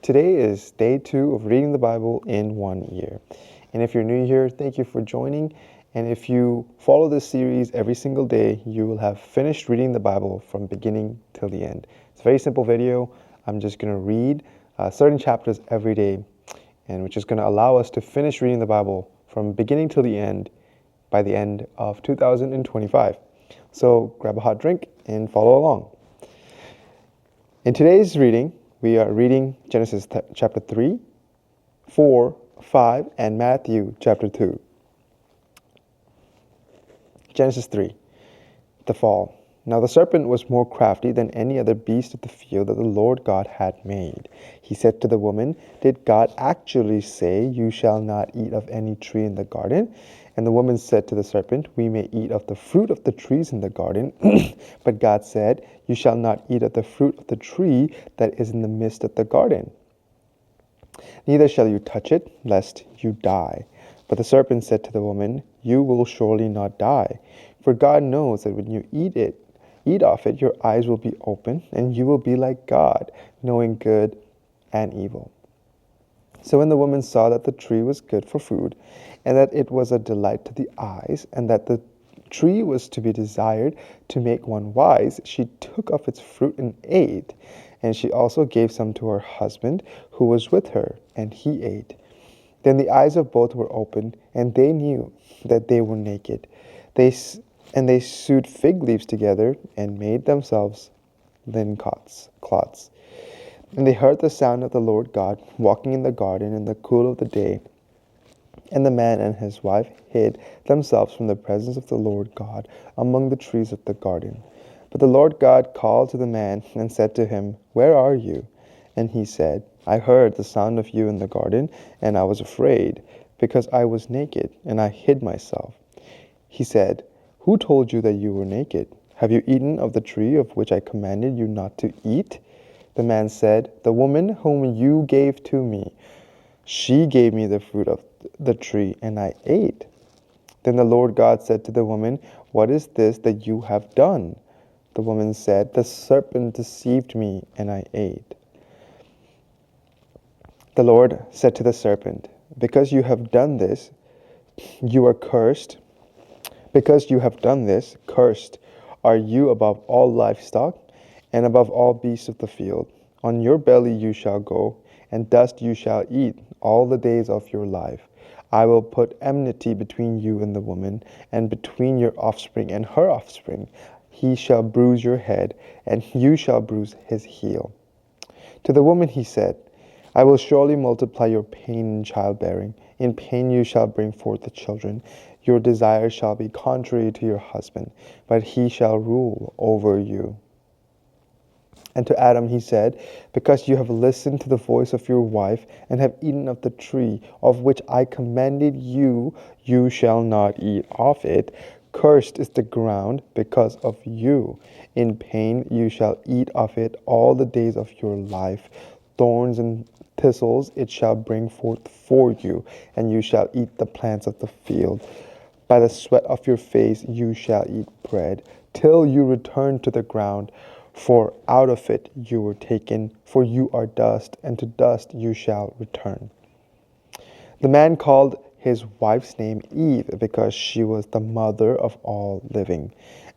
Today is day 2 of reading the Bible in 1 year. And if you're new here, thank you for joining. And if you follow this series every single day, you will have finished reading the Bible from beginning till the end. It's a very simple video. I'm just going to read certain chapters every day, and which is going to allow us to finish reading the Bible from beginning till the end by the end of 2025. So grab a hot drink and follow along. In today's reading, we are reading Genesis chapter 3, 4, 5, and Matthew chapter 2. Genesis 3, the fall. Now the serpent was more crafty than any other beast of the field that the Lord God had made. He said to the woman, "Did God actually say, 'You shall not eat of any tree in the garden'?" And the woman said to the serpent, "We may eat of the fruit of the trees in the garden." But God said, "You shall not eat of the fruit of the tree that is in the midst of the garden. Neither shall you touch it, lest you die." But the serpent said to the woman, "You will surely not die. For God knows that when you eat of it, your eyes will be open, and you will be like God, knowing good and evil." So when the woman saw that the tree was good for food, and that it was a delight to the eyes, and that the tree was to be desired to make one wise, she took of its fruit and ate. And she also gave some to her husband who was with her, and he ate. Then the eyes of both were opened, and they knew that they were naked. They sewed fig leaves together and made themselves linen cloths. And they heard the sound of the Lord God walking in the garden in the cool of the day. And the man and his wife hid themselves from the presence of the Lord God among the trees of the garden. But the Lord God called to the man and said to him, "Where are you?" And he said, "I heard the sound of you in the garden, and I was afraid, because I was naked, and I hid myself." He said, "Who told you that you were naked? Have you eaten of the tree of which I commanded you not to eat?" The man said, "The woman whom you gave to me, she gave me the fruit of the tree, and I ate." Then the Lord God said to the woman, "What is this that you have done?" The woman said, "The serpent deceived me, and I ate." The Lord said to the serpent, "Because you have done this, you are cursed. Because you have done this, cursed are you above all livestock and above all beasts of the field. On your belly you shall go, and dust you shall eat all the days of your life. I will put enmity between you and the woman, and between your offspring and her offspring. He shall bruise your head, and you shall bruise his heel." To the woman he said, "I will surely multiply your pain in childbearing. In pain you shall bring forth the children. Your desire shall be contrary to your husband, but he shall rule over you." And to Adam he said, "Because you have listened to the voice of your wife, and have eaten of the tree of which I commanded you, you shall not eat of it. Cursed is the ground because of you. In pain you shall eat of it all the days of your life. Thorns and thistles it shall bring forth for you, and you shall eat the plants of the field. By the sweat of your face you shall eat bread, till you return to the ground. For out of it you were taken, for you are dust, and to dust you shall return." The man called his wife's name Eve, because she was the mother of all living.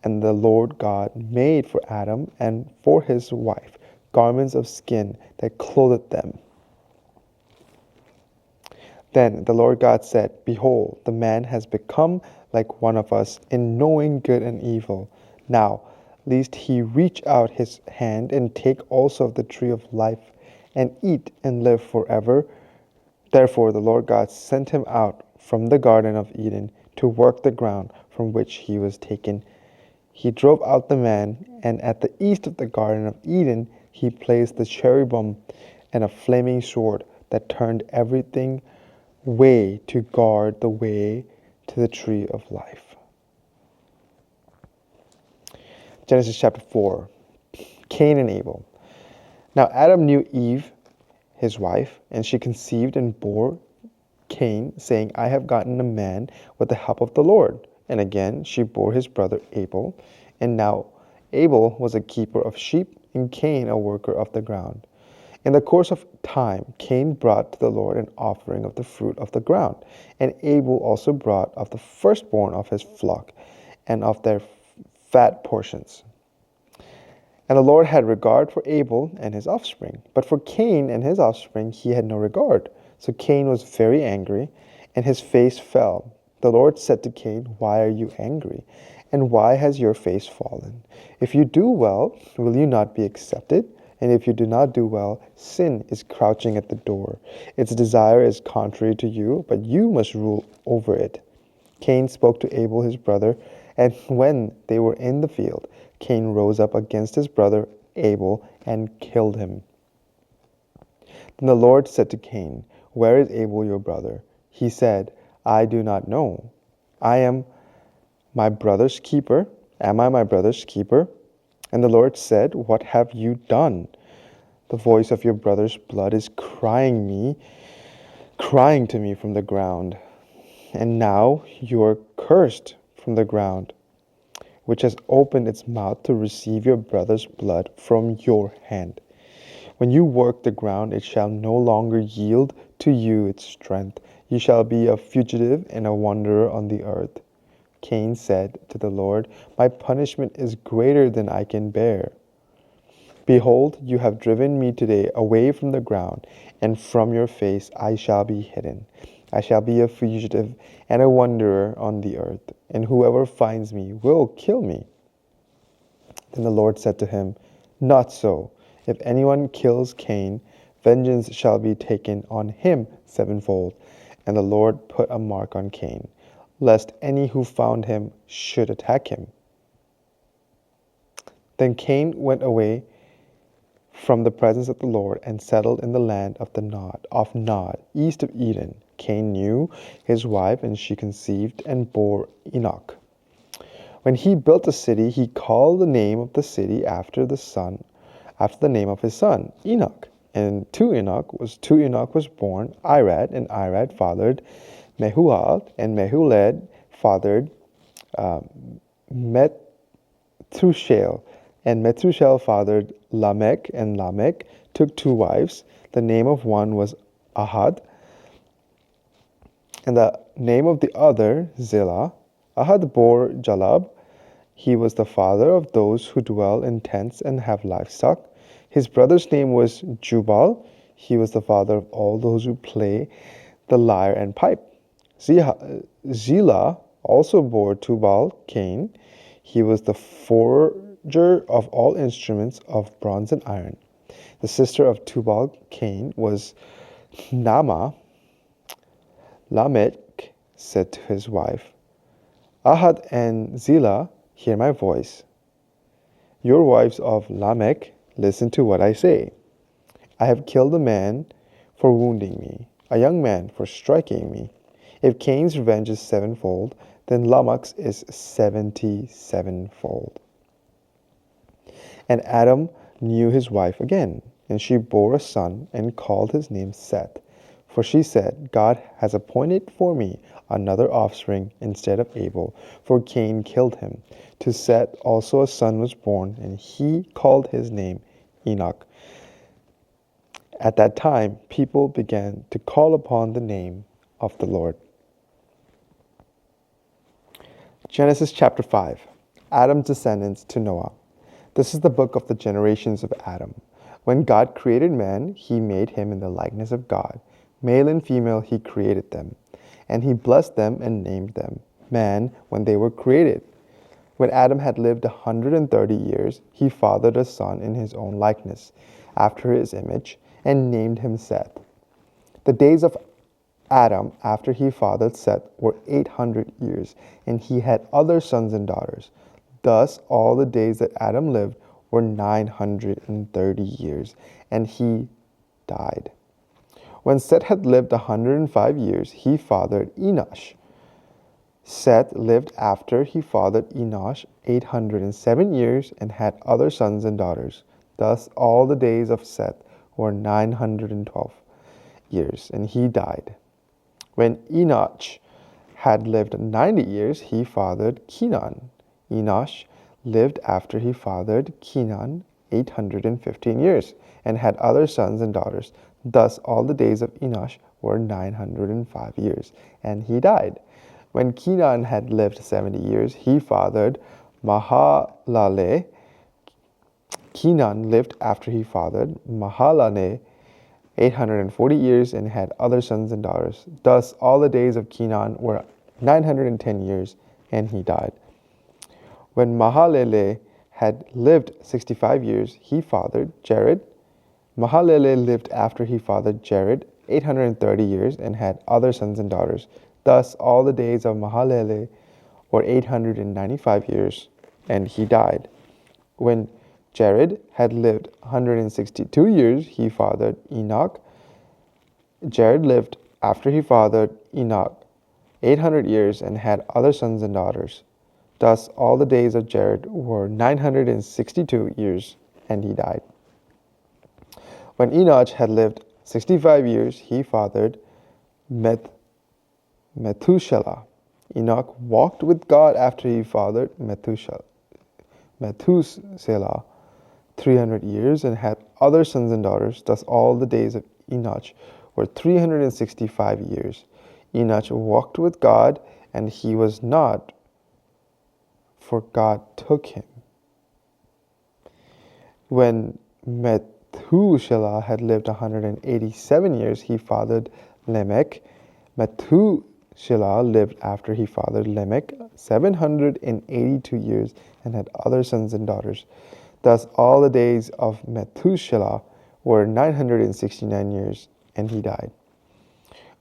And the Lord God made for Adam and for his wife garments of skin that clothed them. Then the Lord God said, "Behold, the man has become like one of us in knowing good and evil. Now, lest he reach out his hand and take also of the tree of life and eat and live forever." Therefore the Lord God sent him out from the Garden of Eden to work the ground from which he was taken. He drove out the man, and at the east of the Garden of Eden he placed the cherubim and a flaming sword that turned everything way to guard the way to the tree of life. Genesis chapter 4, Cain and Abel. Now Adam knew Eve, his wife, and she conceived and bore Cain, saying, "I have gotten a man with the help of the Lord." And again she bore his brother Abel. And now Abel was a keeper of sheep, and Cain a worker of the ground. In the course of time, Cain brought to the Lord an offering of the fruit of the ground, and Abel also brought of the firstborn of his flock and of their fat portions. And the Lord had regard for Abel and his offspring, but for Cain and his offspring he had no regard. So Cain was very angry, and his face fell. The Lord said to Cain, "Why are you angry? And why has your face fallen? If you do well, will you not be accepted? And if you do not do well, sin is crouching at the door. Its desire is contrary to you, but you must rule over it." Cain spoke to Abel his brother, and when they were in the field, Cain rose up against his brother Abel and killed him. Then the Lord said to Cain, "Where is Abel your brother?" He said, "I do not know. I am my brother's keeper. Am I my brother's keeper?" And the Lord said, "What have you done? The voice of your brother's blood is crying to me from the ground. And now you are cursed from the ground, which has opened its mouth to receive your brother's blood from your hand. When you work the ground, it shall no longer yield to you its strength. You shall be a fugitive and a wanderer on the earth." Cain said to the Lord, "My punishment is greater than I can bear. Behold, you have driven me today away from the ground, and from your face I shall be hidden. I shall be a fugitive and a wanderer on the earth, and whoever finds me will kill me." Then the Lord said to him, "Not so. If anyone kills Cain, vengeance shall be taken on him sevenfold." And the Lord put a mark on Cain, lest any who found him should attack him. Then Cain went away from the presence of the Lord and settled in the land of Nod, east of Eden. Cain knew his wife, and she conceived and bore Enoch. When he built a city, he called the name of the city after the name of his son, Enoch. And to Enoch was born Irad, and Irad fathered Mehual, and Mehulled fathered Methushel, and Methushel fathered Lamech, and Lamech took two wives. The name of one was Ahad, and the name of the other Zillah. Ahad bore Jalab. He was the father of those who dwell in tents and have livestock. His brother's name was Jubal. He was the father of all those who play the lyre and pipe. Zillah also bore Tubal Cain. He was the forger of all instruments of bronze and iron. The sister of Tubal Cain was Naamah. Lamech said to his wife, "Ahad and Zillah, hear my voice. Your wives of Lamech, listen to what I say. I have killed a man for wounding me, a young man for striking me. If Cain's revenge is sevenfold, then Lamech's is 77-fold." And Adam knew his wife again, and she bore a son and called his name Seth. For she said, "God has appointed for me another offspring instead of Abel, for Cain killed him." To Seth also a son was born, and he called his name Enoch. At that time, people began to call upon the name of the Lord. Genesis chapter 5. Adam's descendants to Noah. This is the book of the generations of Adam. When God created man, he made him in the likeness of God. Male and female he created them. And he blessed them and named them man when they were created. When Adam had lived 130 years, he fathered a son in his own likeness, after his image, and named him Seth. The days of Adam after he fathered Seth were 800 years, and he had other sons and daughters. Thus all the days that Adam lived were 930 years, and he died. When Seth had lived 105 years, he fathered Enosh. Seth lived after he fathered Enosh 807 years and had other sons and daughters. Thus all the days of Seth were 912 years, and he died. When Enosh had lived 90 years, he fathered Kenan. Enosh lived after he fathered Kenan 815 years and had other sons and daughters. Thus all the days of Enosh were 905 years, and he died. When Kenan had lived 70 years, he fathered Mahalalel. Kenan lived after he fathered Mahalalel 840 years and had other sons and daughters. Thus all the days of Kenan were 910 years, and he died. When Mahalalel had lived 65 years, he fathered Jared. Mahalalel lived after he fathered Jared 830 years and had other sons and daughters. Thus all the days of Mahalalel were 895 years, and he died. When Jared had lived 162 years, he fathered Enoch. Jared lived after he fathered Enoch 800 years and had other sons and daughters. Thus all the days of Jared were 962 years, and he died. When Enoch had lived 65 years, he fathered Methuselah. Enoch walked with God after he fathered Methuselah 300 years and had other sons and daughters. Thus all the days of Enoch were 365 years. Enoch walked with God, and he was not, for God took him. When Methuselah had lived 187 years, he fathered Lamech. Methuselah lived after he fathered Lamech 782 years and had other sons and daughters. Thus all the days of Methuselah were 969 years, and he died.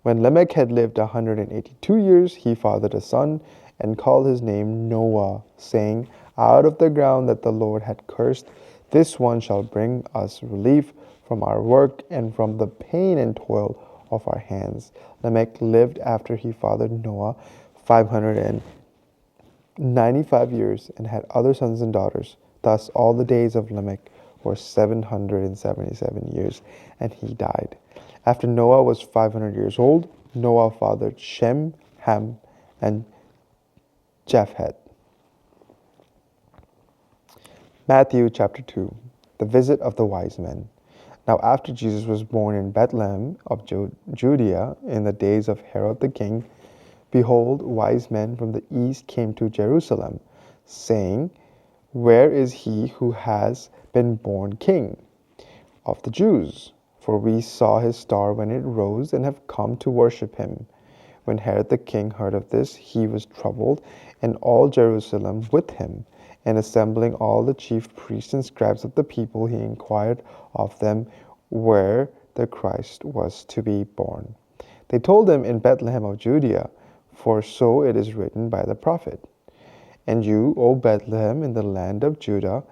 When Lamech had lived 182 years, he fathered a son and called his name Noah, saying, Out of the ground that the Lord had cursed, this one shall bring us relief from our work and from the pain and toil of our hands. Lamech lived after he fathered Noah 595 years and had other sons and daughters. Thus all the days of Lamech were 777 years, and he died. After Noah was 500 years old, Noah fathered Shem, Ham, and Japheth. Matthew chapter 2. The visit of the wise men. Now after Jesus was born in Bethlehem of Judea in the days of Herod the king, behold, wise men from the east came to Jerusalem, saying, Where is he who has been born King of the Jews? For we saw his star when it rose and have come to worship him. When Herod the king heard of this, he was troubled, and all Jerusalem with him. And assembling all the chief priests and scribes of the people, he inquired of them where the Christ was to be born. They told him, In Bethlehem of Judea, for so it is written by the prophet. And you, O Bethlehem, in the land of Judah,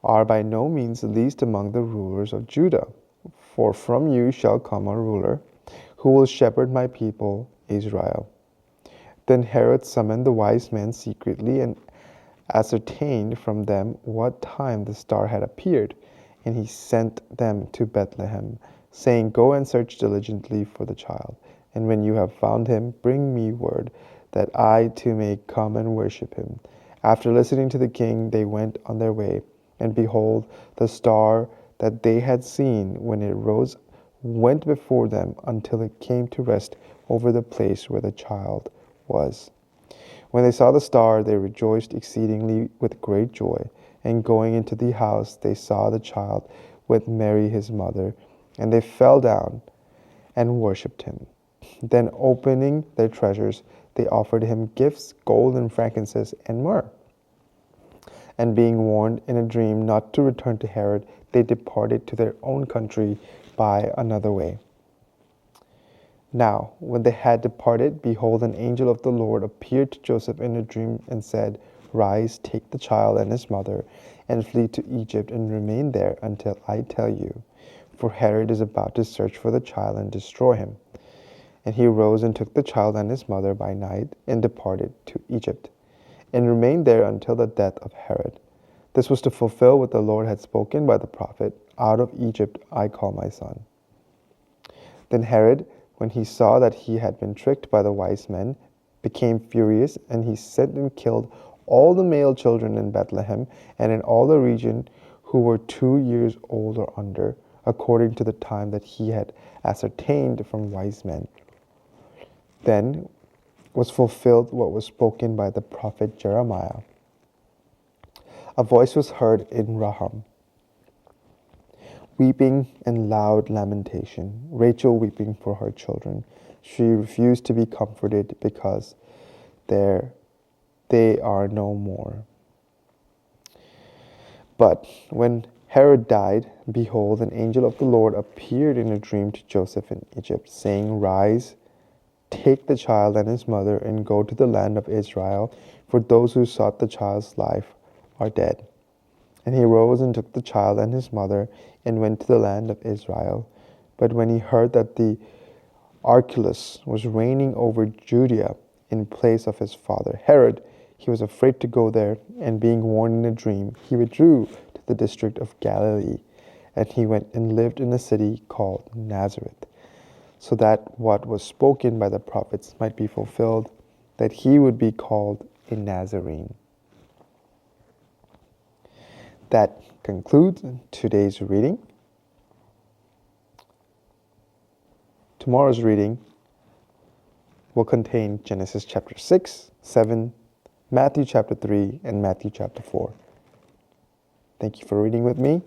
are by no means least among the rulers of Judah. For from you shall come a ruler, who will shepherd my people Israel. Then Herod summoned the wise men secretly and ascertained from them what time the star had appeared. And he sent them to Bethlehem, saying, Go and search diligently for the child. And when you have found him, bring me word, that I too may come and worship him. After listening to the king, they went on their way. And behold, the star that they had seen when it rose went before them until it came to rest over the place where the child was. When they saw the star, they rejoiced exceedingly with great joy. And going into the house, they saw the child with Mary his mother, and they fell down and worshipped him. Then opening their treasures, they offered him gifts, gold and frankincense and myrrh. And being warned in a dream not to return to Herod, they departed to their own country by another way. Now, when they had departed, behold, an angel of the Lord appeared to Joseph in a dream and said, Rise, take the child and his mother, and flee to Egypt, and remain there until I tell you. For Herod is about to search for the child and destroy him. And he rose and took the child and his mother by night, and departed to Egypt, and remained there until the death of Herod. This was to fulfill what the Lord had spoken by the prophet, Out of Egypt I call my son. Then Herod, when he saw that he had been tricked by the wise men, became furious, and he sent and killed all the male children in Bethlehem and in all the region who were 2 years old or under, according to the time that he had ascertained from wise men. Then was fulfilled what was spoken by the prophet Jeremiah. A voice was heard in Raham, weeping and loud lamentation, Rachel weeping for her children. She refused to be comforted because they are no more. But when Herod died, behold, an angel of the Lord appeared in a dream to Joseph in Egypt, saying, Rise, take the child and his mother, and go to the land of Israel, for those who sought the child's life are dead. And he rose and took the child and his mother, and went to the land of Israel. But when he heard that the Archelaus was reigning over Judea in place of his father Herod, he was afraid to go there, and being warned in a dream, he withdrew to the district of Galilee. And he went and lived in a city called Nazareth, so that what was spoken by the prophets might be fulfilled, that he would be called a Nazarene. That concludes today's reading. Tomorrow's reading will contain Genesis chapter 6, 7, Matthew chapter 3, and Matthew chapter 4. Thank you for reading with me,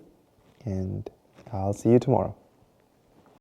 and I'll see you tomorrow.